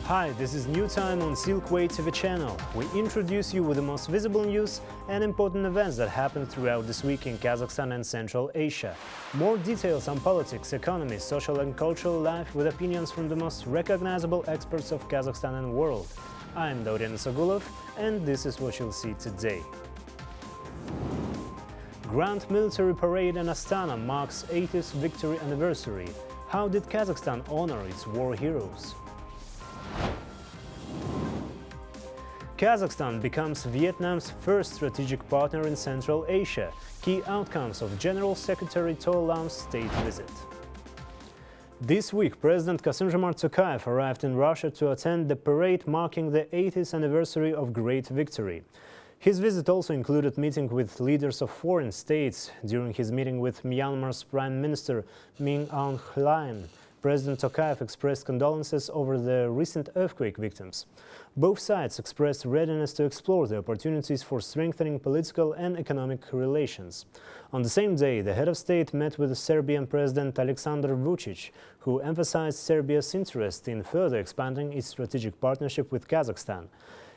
Hi, this is New Time on Silkway TV channel. We introduce you with the most visible news and important events that happened throughout this week in Kazakhstan and Central Asia. More details on politics, economy, social and cultural life with opinions from the most recognizable experts of Kazakhstan and world. I'm Dorian Isagulov, and this is what you'll see today. Grand military parade in Astana marks 80th victory anniversary. How did Kazakhstan honor its war heroes? Kazakhstan becomes Vietnam's first strategic partner in Central Asia. Key outcomes of General Secretary To Lam's state visit. This week, President Kassym-Jomart Tokayev arrived in Russia to attend the parade marking the 80th anniversary of Great Victory. His visit also included meeting with leaders of foreign states. During his meeting with Myanmar's Prime Minister Min Aung Hlaing, President Tokayev expressed condolences over the recent earthquake victims. Both sides expressed readiness to explore the opportunities for strengthening political and economic relations. On the same day, the head of state met with Serbian President Aleksandar Vučić, who emphasized Serbia's interest in further expanding its strategic partnership with Kazakhstan.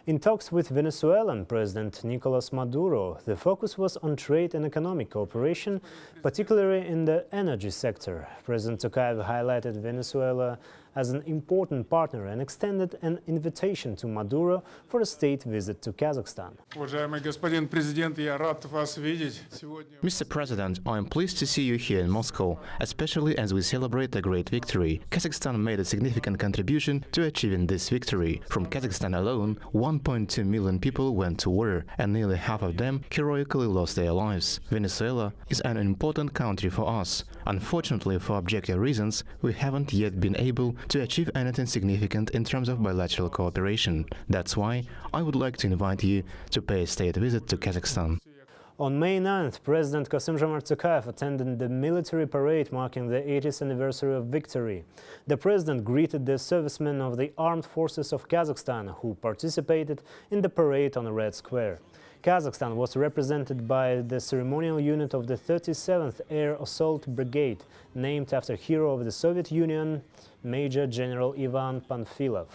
In talks with Venezuelan President Nicolas Maduro, the focus was on trade and economic cooperation, particularly in the energy sector. President Tokayev highlighted Venezuela as an important partner and extended an invitation to Maduro for a state visit to Kazakhstan. Mr. President, I am pleased to see you here in Moscow, especially as we celebrate a great victory. Kazakhstan made a significant contribution to achieving this victory. From Kazakhstan alone, 1.2 million people went to war, and nearly half of them heroically lost their lives. Venezuela is an important country for us. Unfortunately, for objective reasons, we haven't yet been able to achieve anything significant in terms of bilateral cooperation. That's why I would like to invite you to pay a state visit to Kazakhstan. On May 9th, President Kassym-Jomart Tokayev attended the military parade marking the 80th anniversary of victory. The president greeted the servicemen of the armed forces of Kazakhstan who participated in the parade on the Red Square. Kazakhstan was represented by the ceremonial unit of the 37th Air Assault Brigade, named after hero of the Soviet Union, Major General Ivan Panfilov.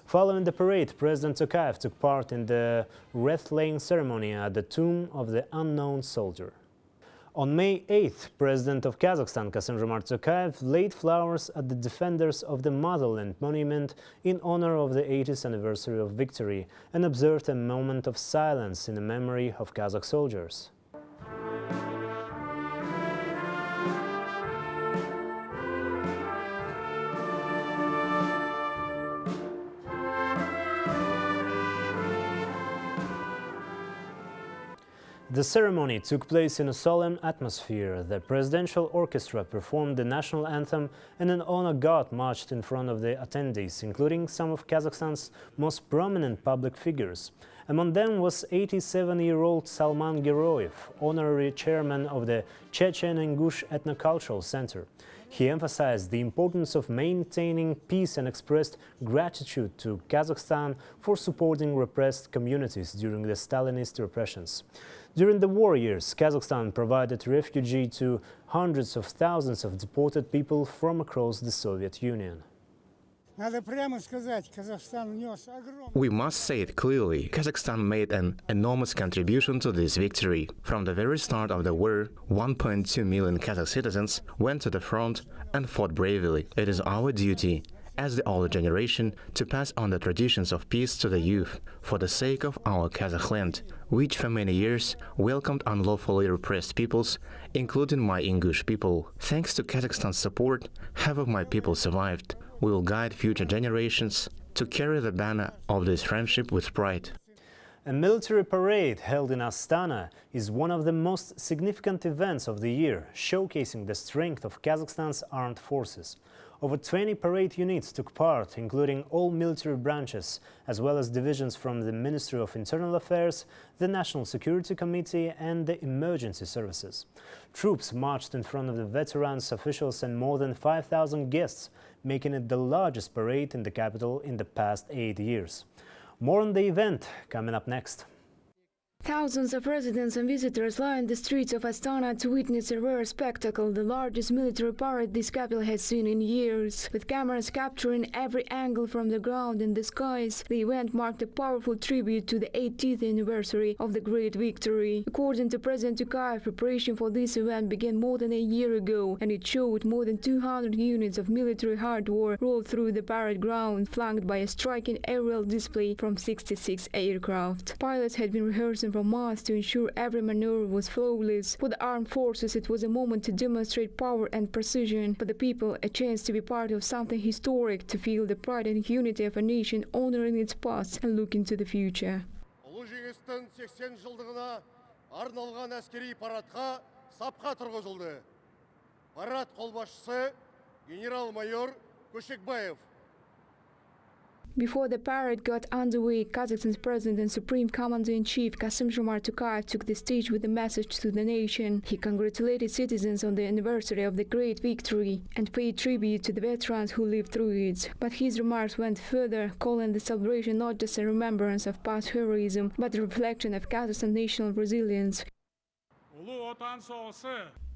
Following the parade, President Tokayev took part in the wreath-laying ceremony at the tomb of the unknown soldier. On May 8th, President of Kazakhstan Kassym-Jomart Tokayev laid flowers at the Defenders of the Motherland monument in honor of the 80th anniversary of victory and observed a moment of silence in the memory of Kazakh soldiers. The ceremony took place in a solemn atmosphere. The presidential orchestra performed the national anthem and an honor guard marched in front of the attendees, including some of Kazakhstan's most prominent public figures. Among them was 87-year-old Salman Geroyev, honorary chairman of the Chechen-Ingush Ethnocultural Center. He emphasized the importance of maintaining peace and expressed gratitude to Kazakhstan for supporting repressed communities during the Stalinist repressions. During the war years, Kazakhstan provided refuge to hundreds of thousands of deported people from across the Soviet Union. We must say it clearly, Kazakhstan made an enormous contribution to this victory. From the very start of the war, 1.2 million Kazakh citizens went to the front and fought bravely. It is our duty, as the older generation, to pass on the traditions of peace to the youth, for the sake of our Kazakh land, which for many years welcomed unlawfully repressed peoples, including my Ingush people. Thanks to Kazakhstan's support, half of my people survived. We will guide future generations to carry the banner of this friendship with pride. A military parade held in Astana is one of the most significant events of the year, showcasing the strength of Kazakhstan's armed forces. Over 20 parade units took part, including all military branches, as well as divisions from the Ministry of Internal Affairs, the National Security Committee and the Emergency Services. Troops marched in front of the veterans, officials and more than 5,000 guests, making it the largest parade in the capital in the past 8 years. More on the event coming up next. Thousands of residents and visitors lined the streets of Astana to witness a rare spectacle, the largest military parade this capital has seen in years. With cameras capturing every angle from the ground and the skies, the event marked a powerful tribute to the 80th anniversary of the Great Victory. According to President Tokayev, preparation for this event began more than a year ago, and it showed more than 200 units of military hardware rolled through the parade ground, flanked by a striking aerial display from 66 aircraft. Pilots had been rehearsing for months to ensure every maneuver was flawless. For the armed forces, it was a moment to demonstrate power and precision. For the people, a chance to be part of something historic, to feel the pride and unity of a nation honoring its past and looking to the future. Ұлы жеңістің 80 жылдығына арналған әскери парадқа сапқа тұрғызылды. Парад қолбасшысы генерал-майор Көшекбаев. Before the parade got underway, Kazakhstan's President and Supreme Commander-in-Chief Kassym-Jomart Tokayev took the stage with a message to the nation. He congratulated citizens on the anniversary of the Great Victory and paid tribute to the veterans who lived through it. But his remarks went further, calling the celebration not just a remembrance of past heroism, but a reflection of Kazakhstan's national resilience.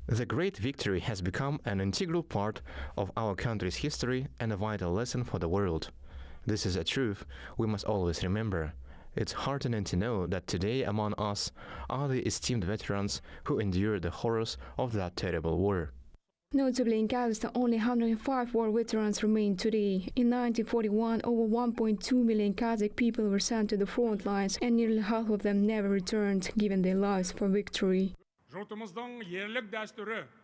The Great Victory has become an integral part of our country's history and a vital lesson for the world. This is a truth we must always remember. It's heartening to know that today among us are the esteemed veterans who endured the horrors of that terrible war. Notably, in Kazakhstan, only 105 war veterans remain today. In 1941, over 1.2 million Kazakh people were sent to the front lines, and nearly half of them never returned, giving their lives for victory.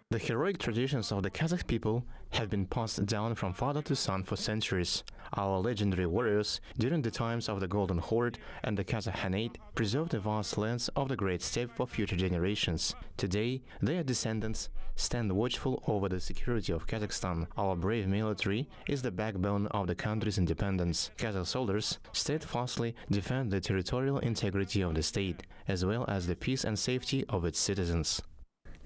The heroic traditions of the Kazakh people have been passed down from father to son for centuries. Our legendary warriors, during the times of the Golden Horde and the Kazakh Khanate, preserved the vast lands of the Great Steppe for future generations. Today, their descendants stand watchful over the security of Kazakhstan. Our brave military is the backbone of the country's independence. Kazakh soldiers steadfastly defend the territorial integrity of the state, as well as the peace and safety of its citizens.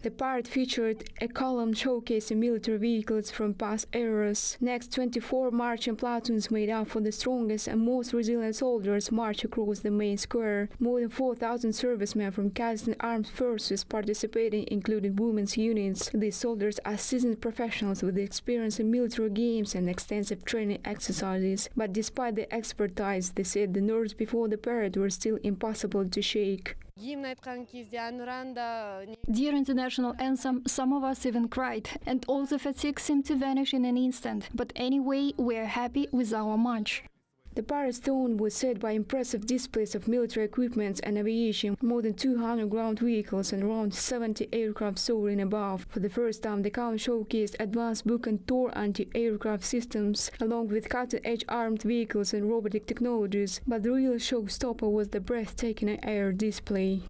The parade featured a column showcasing military vehicles from past eras. Next, 24 marching platoons made up for the strongest and most resilient soldiers marched across the main square. More than 4,000 servicemen from Kazakhstan armed forces participated, including women's units. These soldiers are seasoned professionals with experience in military games and extensive training exercises. But despite their expertise, they said the nerves before the parade were still impossible to shake. During the national anthem, some of us even cried, and all the fatigue seemed to vanish in an instant. But anyway, we are happy with our march. The parade's tone was set by impressive displays of military equipment and aviation, more than 200 ground vehicles and around 70 aircraft soaring above. For the first time, the column showcased advanced Buk and Tor anti-aircraft systems, along with cutting-edge armed vehicles and robotic technologies. But the real showstopper was the breathtaking air display.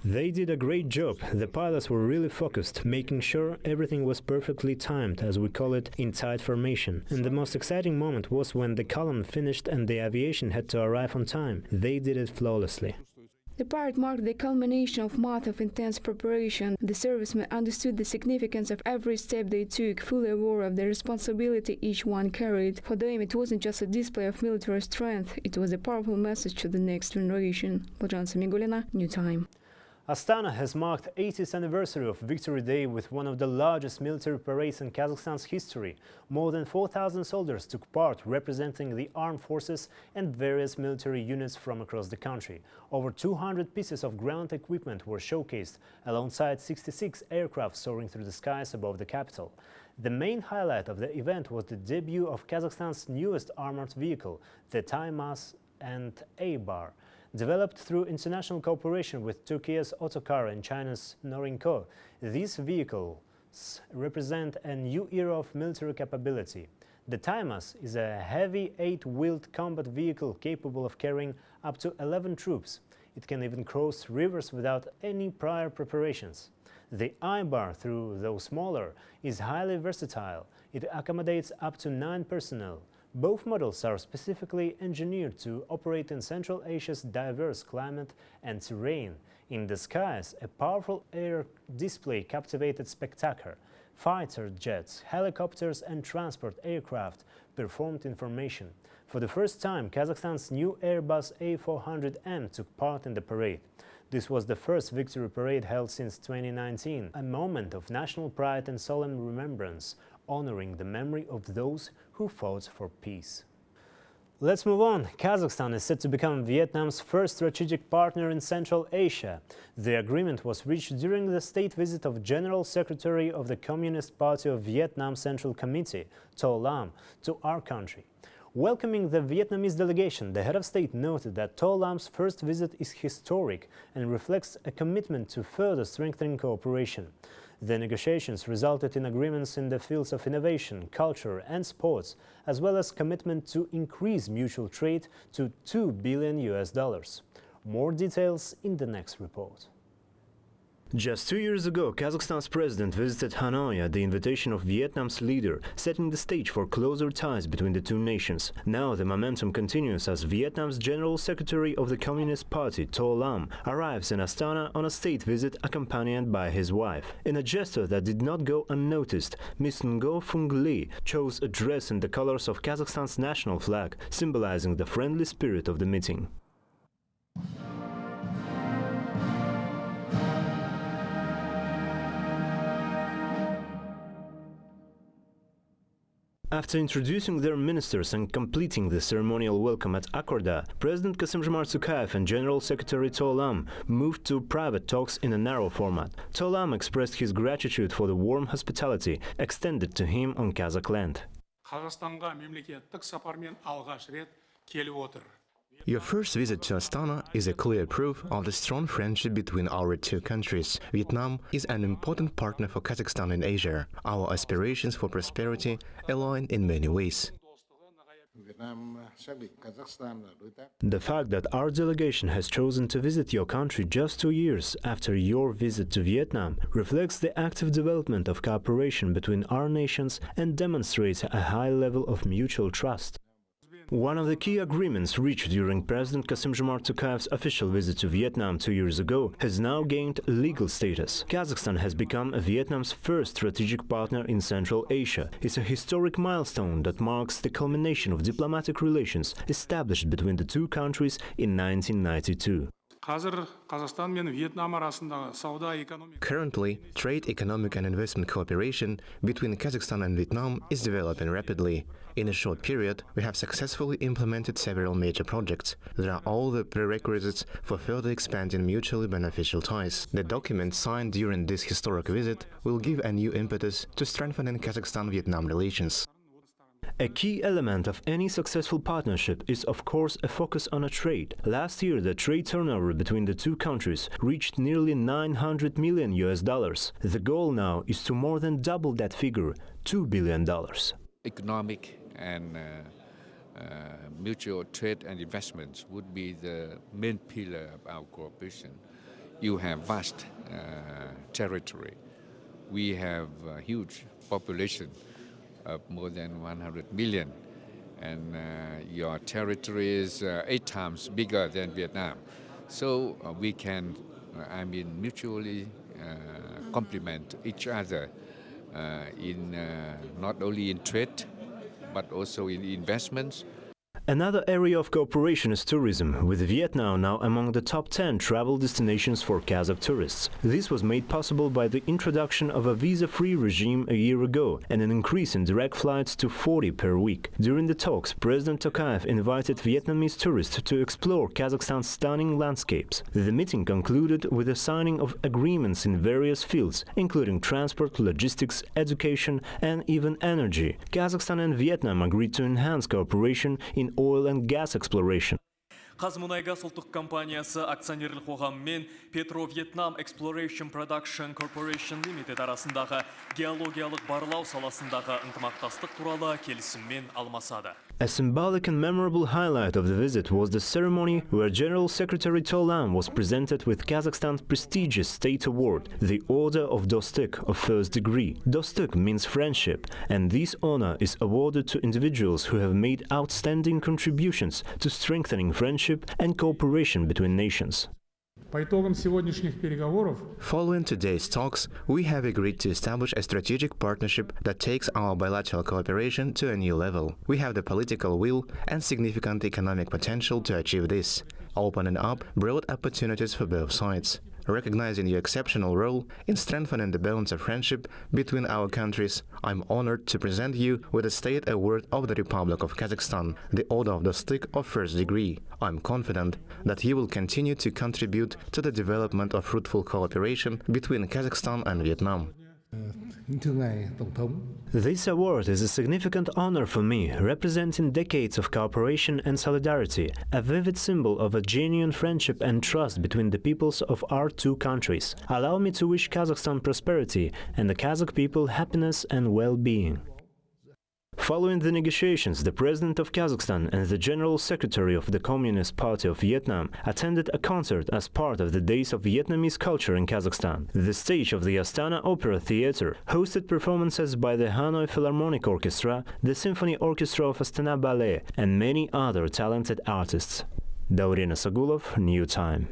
They did a great job. The pilots were really focused, making sure everything was perfectly timed, as we call it, in tight formation. And the most exciting moment was when the column finished and the aviation had to arrive on time. They did it flawlessly. The parade marked the culmination of months of intense preparation. The servicemen understood the significance of every step they took, fully aware of the responsibility each one carried. For them, it wasn't just a display of military strength, it was a powerful message to the next generation. Bojan Samigulina, New Time. Astana has marked 80th anniversary of Victory Day with one of the largest military parades in Kazakhstan's history. More than 4,000 soldiers took part, representing the armed forces and various military units from across the country. Over 200 pieces of ground equipment were showcased, alongside 66 aircraft soaring through the skies above the capital. The main highlight of the event was the debut of Kazakhstan's newest armored vehicle, the Taimas and A-Bar. Developed through international cooperation with Turkey's Otokar and China's Norinco, these vehicles represent a new era of military capability. The Taimas is a heavy 8-wheeled combat vehicle capable of carrying up to 11 troops. It can even cross rivers without any prior preparations. The I-Bar, though smaller, is highly versatile. It accommodates up to 9 personnel. Both models are specifically engineered to operate in Central Asia's diverse climate and terrain. In the skies, a powerful air display captivated spectator. fighter jets, helicopters and transport aircraft performed in formation. For the first time, Kazakhstan's new Airbus A400M took part in the parade. This was the first victory parade held since 2019, a moment of national pride and solemn remembrance, honoring the memory of those who fought for peace. Let's move on. Kazakhstan is set to become Vietnam's first strategic partner in Central Asia. The agreement was reached during the state visit of General Secretary of the Communist Party of Vietnam Central Committee, To Lam, to our country. Welcoming the Vietnamese delegation, the head of state noted that To Lam's first visit is historic and reflects a commitment to further strengthening cooperation. The negotiations resulted in agreements in the fields of innovation, culture and sports, as well as commitment to increase mutual trade to $2 billion. More details in the next report. Just 2 years ago, Kazakhstan's president visited Hanoi at the invitation of Vietnam's leader, setting the stage for closer ties between the two nations. Now the momentum continues as Vietnam's General Secretary of the Communist Party, To Lam, arrives in Astana on a state visit accompanied by his wife. In a gesture that did not go unnoticed, Ms. Ngo Phuong Le chose a dress in the colors of Kazakhstan's national flag, symbolizing the friendly spirit of the meeting. After introducing their ministers and completing the ceremonial welcome at Akorda, President Kassym-Jomart Tokayev and General Secretary To Lam moved to private talks in a narrow format. To Lam expressed his gratitude for the warm hospitality extended to him on Kazakh land. Қазақстанға мемлекеттік сапармен алғаш рет келіп отыр. Your first visit to Astana is a clear proof of the strong friendship between our two countries. Vietnam is an important partner for Kazakhstan in Asia. Our aspirations for prosperity align in many ways. The fact that our delegation has chosen to visit your country just 2 years after your visit to Vietnam reflects the active development of cooperation between our nations and demonstrates a high level of mutual trust. One of the key agreements reached during President Kassym-Jomart Tokayev's official visit to Vietnam 2 years ago has now gained legal status. Kazakhstan has become Vietnam's first strategic partner in Central Asia. It's a historic milestone that marks the culmination of diplomatic relations established between the two countries in 1992. Currently, trade, economic and investment cooperation between Kazakhstan and Vietnam is developing rapidly. In a short period, we have successfully implemented several major projects. There are all the prerequisites for further expanding mutually beneficial ties. The document signed during this historic visit will give a new impetus to strengthening Kazakhstan-Vietnam relations. A key element of any successful partnership is, of course, a focus on trade. Last year, the trade turnover between the two countries reached nearly $900 million. The goal now is to more than double that figure, $2 billion. Economic and mutual trade and investments would be the main pillar of our cooperation. You have vast territory. We have a huge population of more than 100 million, and your territory is 8 times bigger than Vietnam. So we can, mutually complement each other in not only in trade, but also in investments. Another area of cooperation is tourism, with Vietnam now among the top 10 travel destinations for Kazakh tourists. This was made possible by the introduction of a visa-free regime a year ago and an increase in direct flights to 40 per week. During the talks, President Tokayev invited Vietnamese tourists to explore Kazakhstan's stunning landscapes. The meeting concluded with the signing of agreements in various fields, including transport, logistics, education and even energy. Kazakhstan and Vietnam agreed to enhance cooperation in oil and gas exploration. Қазмұнайгаз ұлттық компаниясы акционерлік қоғамымен Petro-Vietnam Exploration Production Corporation Limited арасындағы геологиялық барлау саласындағы ынтымақтастық туралы келісіммен алмасады. A symbolic and memorable highlight of the visit was the ceremony where General Secretary To Lam was presented with Kazakhstan's prestigious state award, the Order of Dostik of first degree. Dostik means friendship, and this honor is awarded to individuals who have made outstanding contributions to strengthening friendship and cooperation between nations. По итогам сегодняшних переговоров Following today's talks, we have agreed to establish a strategic partnership that takes our bilateral cooperation to a new level. We have the political will and significant economic potential to achieve this, opening up broad opportunities for both sides. Recognizing your exceptional role in strengthening the bonds of friendship between our countries, I'm honored to present you with the State Award of the Republic of Kazakhstan, the Order of the Stick of First Degree. I'm confident that you will continue to contribute to the development of fruitful cooperation between Kazakhstan and Vietnam. Thưa ngài Tổng thống, This award is a significant honor for me, representing decades of cooperation and solidarity, a vivid symbol of a genuine friendship and trust between the peoples of our two countries. Allow me to wish Kazakhstan prosperity and the Kazakh people happiness and well-being. Following the negotiations, the President of Kazakhstan and the General Secretary of the Communist Party of Vietnam attended a concert as part of the Days of Vietnamese Culture in Kazakhstan. The stage of the Astana Opera Theatre hosted performances by the Hanoi Philharmonic Orchestra, the Symphony Orchestra of Astana Ballet, and many other talented artists. Daurena Sagulov, New Time.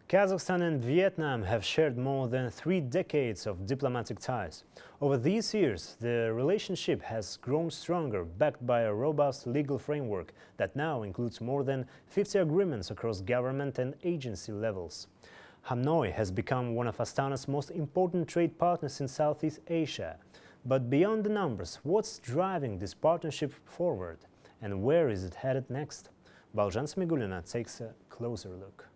Kazakhstan and Vietnam have shared more than 3 decades of diplomatic ties. Over these years, the relationship has grown stronger, backed by a robust legal framework that now includes more than 50 agreements across government and agency levels. Hanoi has become one of Astana's most important trade partners in Southeast Asia. But beyond the numbers, what's driving this partnership forward? And where is it headed next? Baljan Smigulina takes a closer look.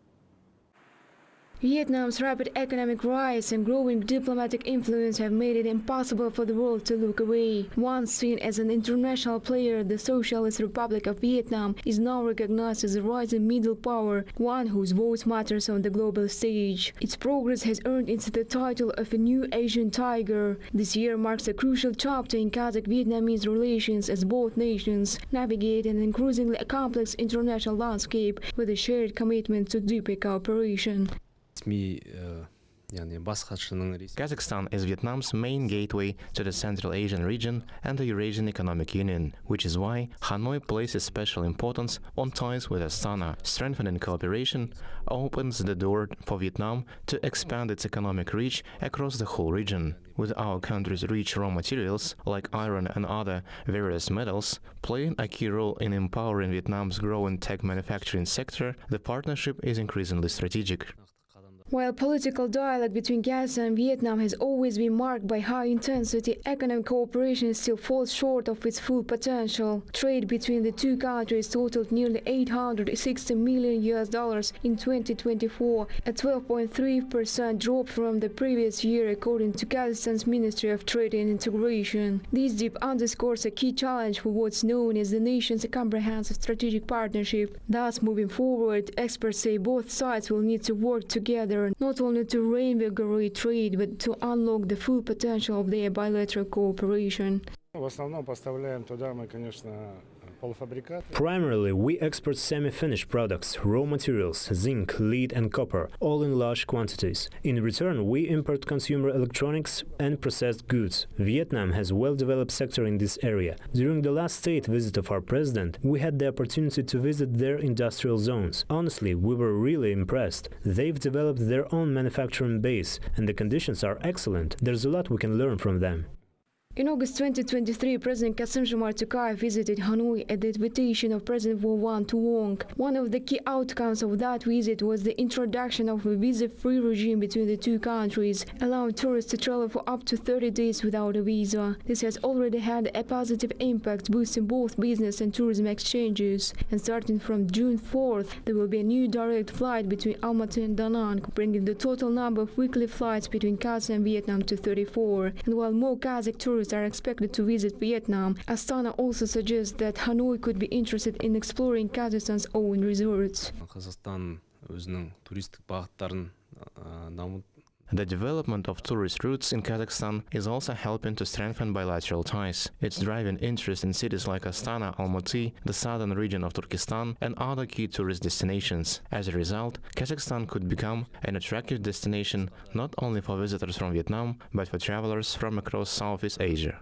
Vietnam's rapid economic rise and growing diplomatic influence have made it impossible for the world to look away. Once seen as an international player, the Socialist Republic of Vietnam is now recognized as a rising middle power, one whose voice matters on the global stage. Its progress has earned it the title of a new Asian tiger. This year marks a crucial chapter in Kazakh-Vietnamese relations as both nations navigate an increasingly complex international landscape with a shared commitment to deeper cooperation. Kazakhstan is Vietnam's main gateway to the Central Asian region and the Eurasian Economic Union, which is why Hanoi places special importance on ties with Astana. Strengthening cooperation opens the door for Vietnam to expand its economic reach across the whole region. With our country's rich raw materials, like iron and other various metals, playing a key role in empowering Vietnam's growing tech manufacturing sector, the partnership is increasingly strategic. While political dialogue between Kazakhstan and Vietnam has always been marked by high intensity, economic cooperation still falls short of its full potential. Trade between the two countries totaled nearly $860 million in 2024, a 12.3% drop from the previous year, according to Kazakhstan's Ministry of Trade and Integration. This dip underscores a key challenge for what's known as the nation's comprehensive strategic partnership. Thus, moving forward, experts say both sides will need to work together not only to reinvigorate trade, but to unlock the full potential of their bilateral cooperation. в основном поставляем туда мы, конечно, полуфабрикаты. Primarily, we export semi-finished products, raw materials, zinc, lead and copper, all in large quantities. In return, we import consumer electronics and processed goods. Vietnam has a well-developed sector in this area. During the last state visit of our president, we had the opportunity to visit their industrial zones. Honestly, we were really impressed. They've developed their own manufacturing base, and the conditions are excellent. There's a lot we can learn from them. In August 2023, President Kassym-Jomart Tokayev visited Hanoi at the invitation of President Wan Tuong. One of the key outcomes of that visit was the introduction of a visa-free regime between the two countries, allowing tourists to travel for up to 30 days without a visa. This has already had a positive impact, boosting both business and tourism exchanges. And starting from June 4th, there will be a new direct flight between Almaty and Da Nang, bringing the total number of weekly flights between Kazakhstan and Vietnam to 34. And while more Kazakh tourists are expected to visit Vietnam, Astana also suggests that Hanoi could be interested in exploring Kazakhstan's own resorts. The development of tourist routes in Kazakhstan is also helping to strengthen bilateral ties. It's driving interest in cities like Astana, Almaty, the southern region of Turkestan, and other key tourist destinations. As a result, Kazakhstan could become an attractive destination not only for visitors from Vietnam, but for travelers from across Southeast Asia.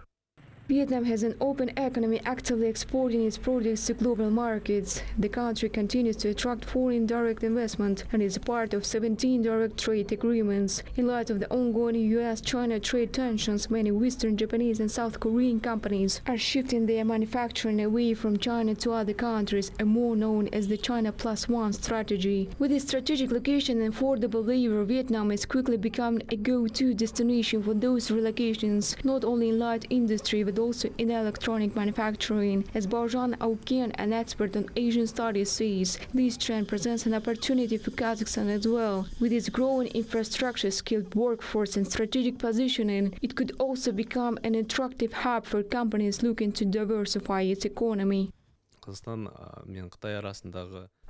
Vietnam has an open economy, actively exporting its products to global markets. The country continues to attract foreign direct investment and is part of 17 direct trade agreements. In light of the ongoing US-China trade tensions, many Western, Japanese and South Korean companies are shifting their manufacturing away from China to other countries, and more known as the China Plus One strategy. With its strategic location and affordable labor, Vietnam is quickly becoming a go-to destination for those relocations, not only in light industry but also in electronic manufacturing. As Baojan Auken, an expert on Asian studies, says, this trend presents an opportunity for Kazakhstan as well. With its growing infrastructure, skilled workforce and strategic positioning, it could also become an attractive hub for companies looking to diversify its economy.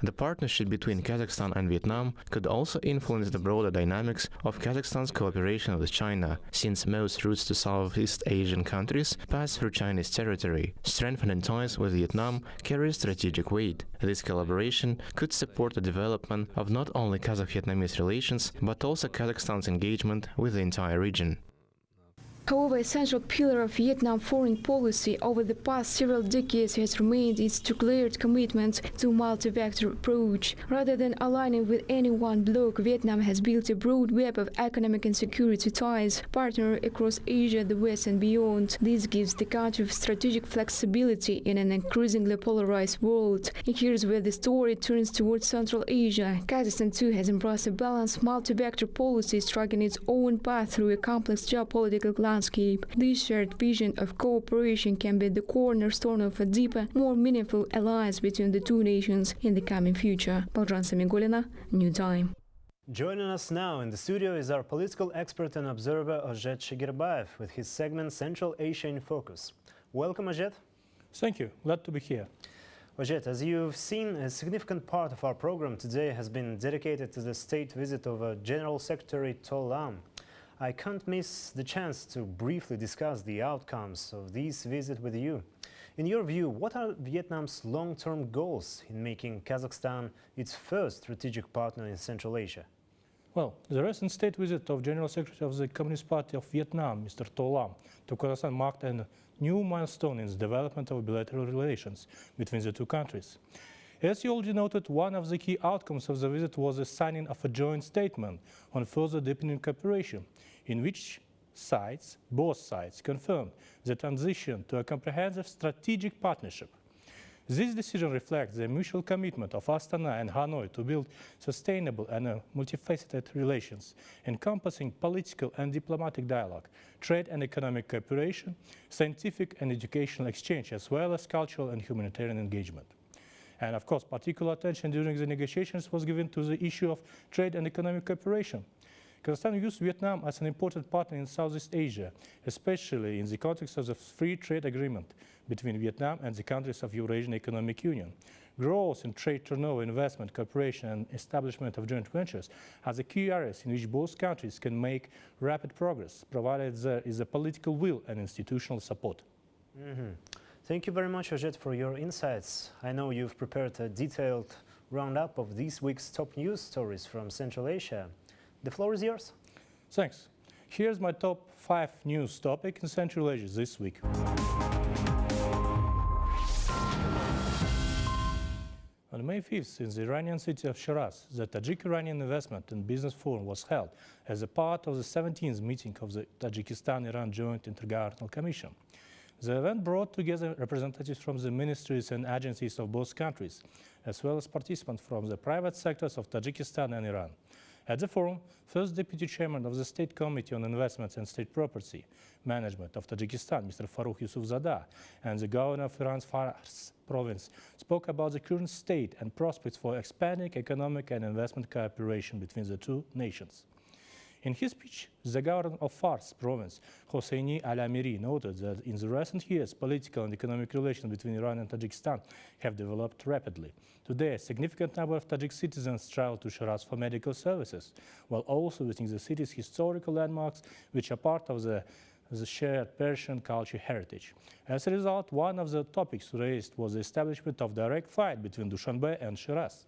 The partnership between Kazakhstan and Vietnam could also influence the broader dynamics of Kazakhstan's cooperation with China, since most routes to Southeast Asian countries pass through Chinese territory. Strengthening ties with Vietnam carries strategic weight. This collaboration could support the development of not only Kazakh-Vietnamese relations, but also Kazakhstan's engagement with the entire region. However, a central pillar of Vietnam's foreign policy over the past several decades has remained its declared commitment to a multi-vector approach. Rather than aligning with any one bloc, Vietnam has built a broad web of economic and security ties, partnering across Asia, the West and beyond. This gives the country strategic flexibility in an increasingly polarized world. And here's where the story turns towards Central Asia. Kazakhstan too has embraced a balanced multi-vector policy, striking its own path through a complex geopolitical landscape. This shared vision of cooperation can be the cornerstone of a deeper, more meaningful alliance between the two nations in the coming future. Baojan Samigulina, New Time. Joining us now in the studio is our political expert and observer Ozhet Shigirbayev with his segment Central Asia in Focus. Welcome, Ozhet. Thank you. Glad to be here. Ozhet, as you've seen, a significant part of our program today has been dedicated to the state visit of General Secretary To Lam. I can't miss the chance to briefly discuss the outcomes of this visit with you. In your view, what are Vietnam's long-term goals in making Kazakhstan its first strategic partner in Central Asia? Well, the recent state visit of General Secretary of the Communist Party of Vietnam, Mr. To Lam, to Kazakhstan marked a new milestone in the development of bilateral relations between the two countries. As you already noted, one of the key outcomes of the visit was the signing of a joint statement on further deepening cooperation, in which both sides confirmed the transition to a comprehensive strategic partnership. This decision reflects the mutual commitment of Astana and Hanoi to build sustainable and multifaceted relations, encompassing political and diplomatic dialogue, trade and economic cooperation, scientific and educational exchange, as well as cultural and humanitarian engagement. And of course, particular attention during the negotiations was given to the issue of trade and economic cooperation. Kazakhstan views Vietnam as an important partner in Southeast Asia, especially in the context of the free trade agreement between Vietnam and the countries of Eurasian Economic Union. Growth in trade turnover, investment, cooperation and establishment of joint ventures are the key areas in which both countries can make rapid progress, provided there is a political will and institutional support. Thank you very much, Ozhet, for your insights. I know you've prepared a detailed roundup of this week's top news stories from Central Asia. The floor is yours. Thanks. Here's my top 5 news topics in Central Asia this week. On May 5th, in the Iranian city of Shiraz, the Tajik-Iranian Investment and Business Forum was held as a part of the 17th meeting of the Tajikistan-Iran Joint Intergovernmental Commission. The event brought together representatives from the ministries and agencies of both countries, as well as participants from the private sectors of Tajikistan and Iran. At the forum, first Deputy Chairman of the State Committee on Investments and State Property Management of Tajikistan, Mr. Farukh Yusufzada, and the Governor of Iran's Fars province spoke about the current state and prospects for expanding economic and investment cooperation between the two nations. In his speech, the governor of Fars province, Hosseini Al-Amiri, noted that in the recent years, political and economic relations between Iran and Tajikistan have developed rapidly. Today, a significant number of Tajik citizens travel to Shiraz for medical services, while also visiting the city's historical landmarks, which are part of the shared Persian culture heritage. As a result, one of the topics raised was the establishment of direct flight between Dushanbe and Shiraz.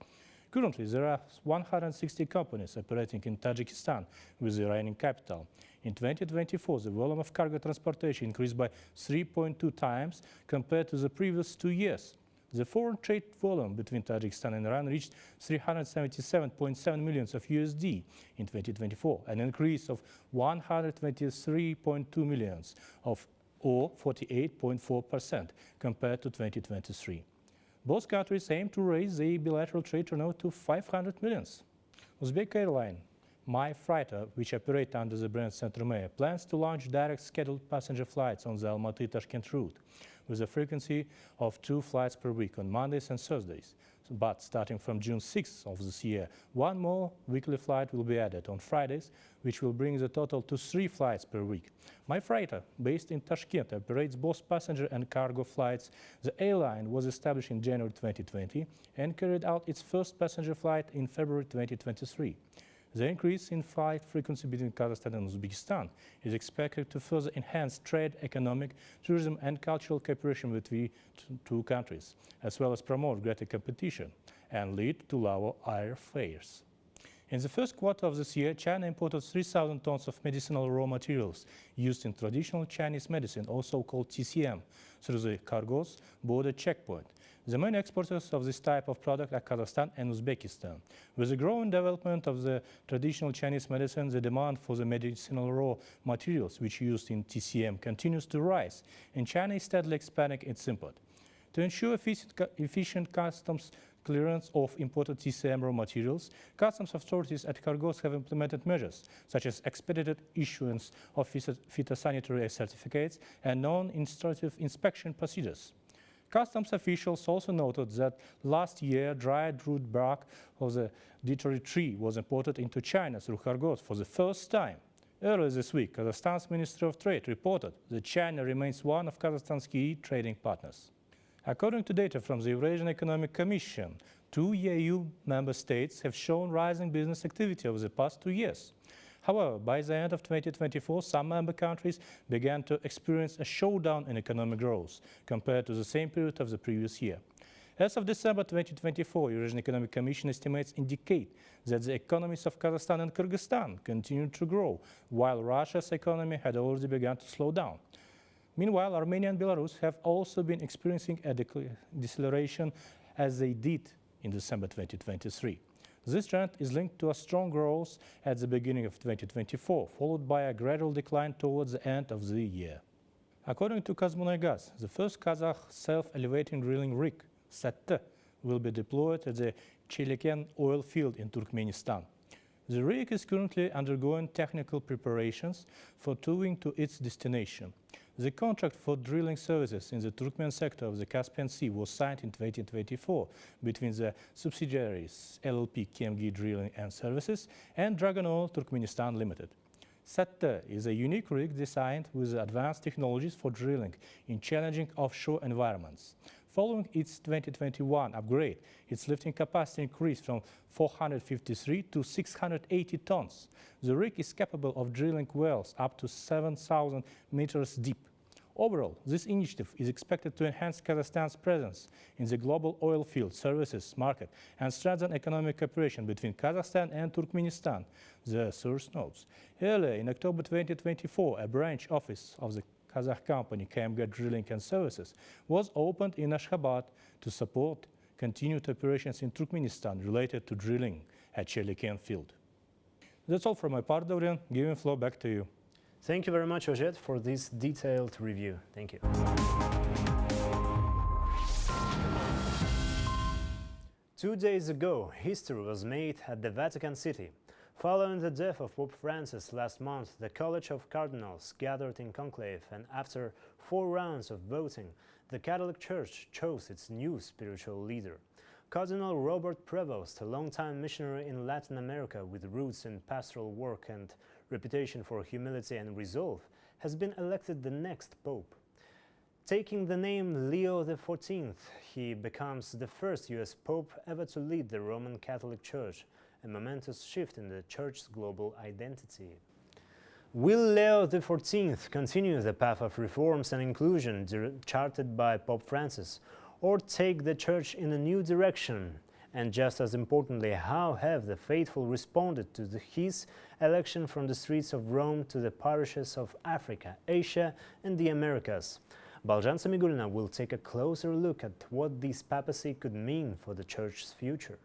Currently, there are 160 companies operating in Tajikistan with the Iranian capital. In 2024, the volume of cargo transportation increased by 3.2 times compared to the previous 2 years. The foreign trade volume between Tajikistan and Iran reached 377.7 million of USD in 2024, an increase of 123.2 million or 48.4% compared to 2023. Both countries aim to raise the bilateral trade turnover to 500 million. Uzbek airline My Freighter, which operates under the brand Centromea, plans to launch direct scheduled passenger flights on the Almaty-Tashkent route with a frequency of 2 flights per week on Mondays and Thursdays. But starting from June 6th of this year, 1 more weekly flight will be added on Fridays, which will bring the total to 3 flights per week. My Freighter, based in Tashkent, operates both passenger and cargo flights. The airline was established in January 2020 and carried out its first passenger flight in February 2023. The increase in flight frequency between Kazakhstan and Uzbekistan is expected to further enhance trade, economic, tourism and cultural cooperation between two countries, as well as promote greater competition and lead to lower airfares. In the first quarter of this year, China imported 3,000 tons of medicinal raw materials used in traditional Chinese medicine, also called TCM, through the Kyrgyz border checkpoint. The main exporters of this type of product are Kazakhstan and Uzbekistan. With the growing development of the traditional Chinese medicine, the demand for the medicinal raw materials which are used in TCM continues to rise, and China is steadily expanding its import. To ensure efficient customs clearance of imported TCM raw materials, customs authorities at Kyrgyz have implemented measures such as expedited issuance of phytosanitary certificates and non-administrative inspection procedures. Customs officials also noted that last year dried root bark of the ditory tree was imported into China through Kyrgyz for the first time. Earlier this week, Kazakhstan's Ministry of Trade reported that China remains one of Kazakhstan's key trading partners. According to data from the Eurasian Economic Commission, 2 EU member states have shown rising business activity over the past 2 years. However, by the end of 2024, some member countries began to experience a slowdown in economic growth compared to the same period of the previous year. As of December 2024, Eurasian Economic Commission estimates indicate that the economies of Kazakhstan and Kyrgyzstan continued to grow, while Russia's economy had already begun to slow down. Meanwhile, Armenia and Belarus have also been experiencing a deceleration as they did in December 2023. This trend is linked to a strong growth at the beginning of 2024, followed by a gradual decline towards the end of the year. According to Kazmunaygaz, the first Kazakh self-elevating drilling rig, Sat, will be deployed at the Chelyken oil field in Turkmenistan. The rig is currently undergoing technical preparations for towing to its destination. The contract for drilling services in the Turkmen sector of the Caspian Sea was signed in 2024 between the subsidiaries LLP KMG Drilling and Services and Dragon Oil Turkmenistan Limited. Satta is a unique rig designed with advanced technologies for drilling in challenging offshore environments. Following its 2021 upgrade, its lifting capacity increased from 453 to 680 tons. The rig is capable of drilling wells up to 7,000 meters deep. Overall, this initiative is expected to enhance Kazakhstan's presence in the global oil field services market and strengthen economic cooperation between Kazakhstan and Turkmenistan, the source notes. Earlier in October 2024, a branch office of the Kazakh company KMG Drilling and Services was opened in Ashgabat to support continued operations in Turkmenistan related to drilling at Chelyken field. That's all from my part, Dorian. Giving floor back to you. Thank you very much, Ojed, for this detailed review. Thank you. 2 days ago, history was made at the Vatican City. Following the death of Pope Francis last month, the College of Cardinals gathered in conclave, and after 4 rounds of voting, the Catholic Church chose its new spiritual leader. Cardinal Robert Prevost, a longtime missionary in Latin America with roots in pastoral work and reputation for humility and resolve, has been elected the next pope. Taking the name Leo XIV, he becomes the first U.S. pope ever to lead the Roman Catholic Church, a momentous shift in the Church's global identity. Will Leo XIV continue the path of reforms and inclusion charted by Pope Francis, or take the Church in a new direction? And just as importantly, how have the faithful responded to his election from the streets of Rome to the parishes of Africa, Asia and the Americas? Balzhan Samigulina will take a closer look at what this papacy could mean for the Church's future.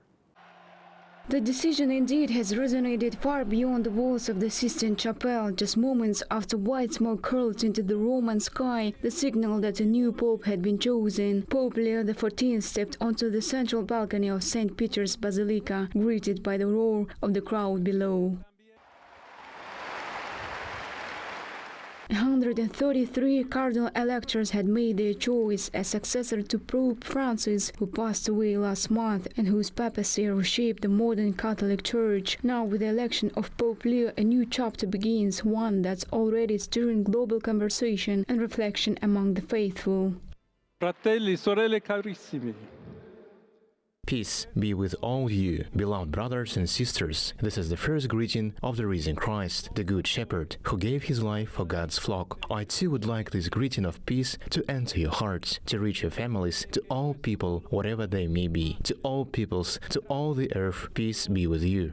The decision indeed has resonated far beyond the walls of the Sistine Chapel. Just moments after white smoke curled into the Roman sky, the signal that a new pope had been chosen, Pope Leo XIV stepped onto the central balcony of St. Peter's Basilica, greeted by the roar of the crowd below. 133 cardinal electors had made their choice as successor to Pope Francis, who passed away last month and whose papacy reshaped the modern Catholic Church. Now, with the election of Pope Leo, a new chapter begins, one that's already stirring global conversation and reflection among the faithful. Fratelli, sorelle carissimi. Peace be with all you, beloved brothers and sisters. This is the first greeting of the risen Christ, the Good Shepherd, who gave his life for God's flock. I too would like this greeting of peace to enter your hearts, to reach your families, to all people, whatever they may be, to all peoples, to all the earth. Peace be with you.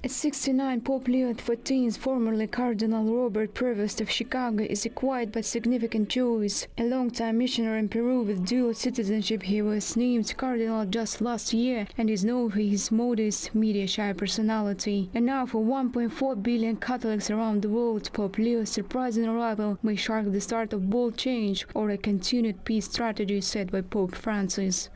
At 69, Pope Leo XIV, formerly Cardinal Robert Prevost of Chicago, is a quiet but significant choice. A long-time missionary in Peru with dual citizenship, he was named Cardinal just last year and is known for his modest, media-shy personality. And now for 1.4 billion Catholics around the world, Pope Leo's surprising arrival may spark the start of bold change or a continued peace strategy set by Pope Francis.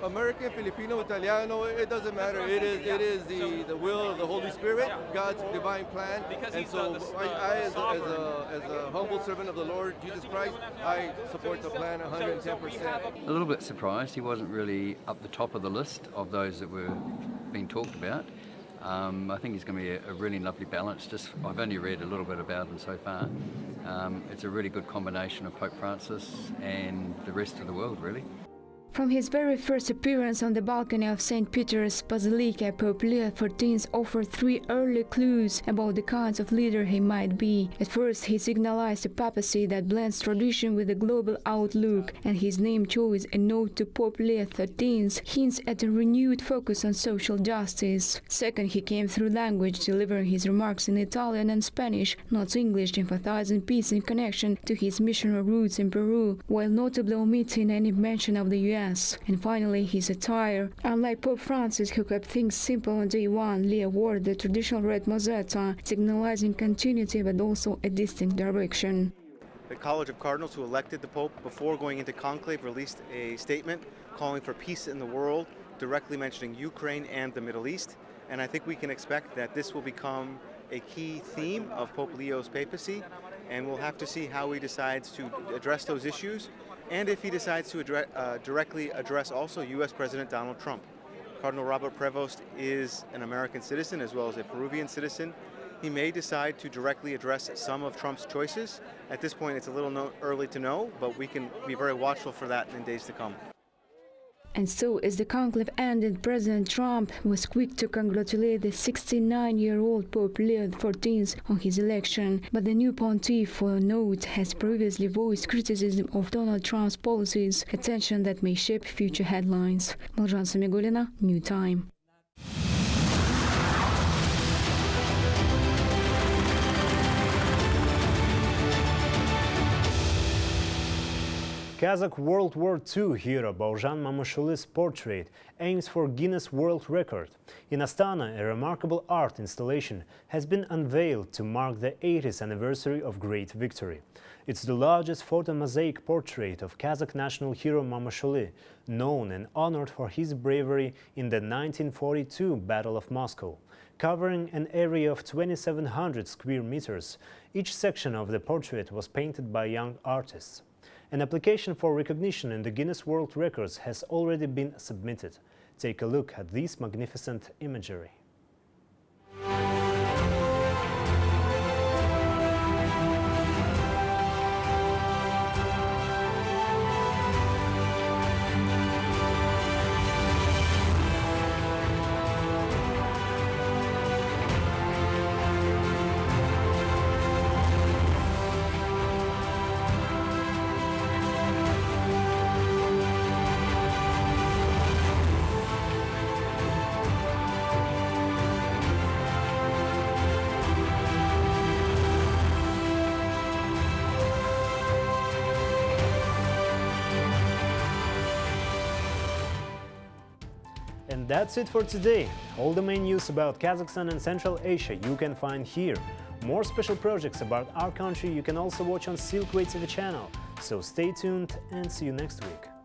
American, Filipino, Italiano, it doesn't matter. It is the will of the Holy Spirit, God's divine plan. And so I as a humble servant of the Lord Jesus Christ, I support the plan 110%. A little bit surprised. He wasn't really up the top of the list of those that were being talked about. I think he's going to be a really lovely balance. I've only read a little bit about him so far. It's a really good combination of Pope Francis and the rest of the world, really. From his very first appearance on the balcony of St. Peter's Basilica, Pope Leo XIV offered 3 early clues about the kinds of leader he might be. At first, he signalized a papacy that blends tradition with a global outlook, and his name choice, a note to Pope Leo XIII, hints at a renewed focus on social justice. Second, he came through language, delivering his remarks in Italian and Spanish, not English, emphasizing peace in connection to his missionary roots in Peru, while notably omitting any mention of the US. And finally, his attire. Unlike Pope Francis, who kept things simple on day one, Leo wore the traditional red mozzetta, signalizing continuity but also a distinct direction. The College of Cardinals who elected the Pope before going into conclave released a statement calling for peace in the world, directly mentioning Ukraine and the Middle East. And I think we can expect that this will become a key theme of Pope Leo's papacy, and we'll have to see how he decides to address those issues, and if he decides to directly address also U.S. President Donald Trump. Cardinal Robert Prevost is an American citizen as well as a Peruvian citizen. He may decide to directly address some of Trump's choices. At this point, it's a little early to know, but we can be very watchful for that in days to come. And so, as the conclave ended, President Trump was quick to congratulate the 69-year-old Pope Leo XIV on his election. But the new pontiff, for note, has previously voiced criticism of Donald Trump's policies, a tension that may shape future headlines. Balzhan Samigulina, New Time. Kazakh World War II hero Balzhan Mamashully's portrait aims for Guinness World Record. In Astana, a remarkable art installation has been unveiled to mark the 80th anniversary of Great Victory. It's the largest photo-mosaic portrait of Kazakh national hero Mamashully, known and honored for his bravery in the 1942 Battle of Moscow. Covering an area of 2,700 square meters, each section of the portrait was painted by young artists. An application for recognition in the Guinness World Records has already been submitted. Take a look at this magnificent imagery. that's it for today. All the main news about Kazakhstan and Central Asia you can find here. More special projects about our country you can also watch on Silkway TV channel. So stay tuned and see you next week.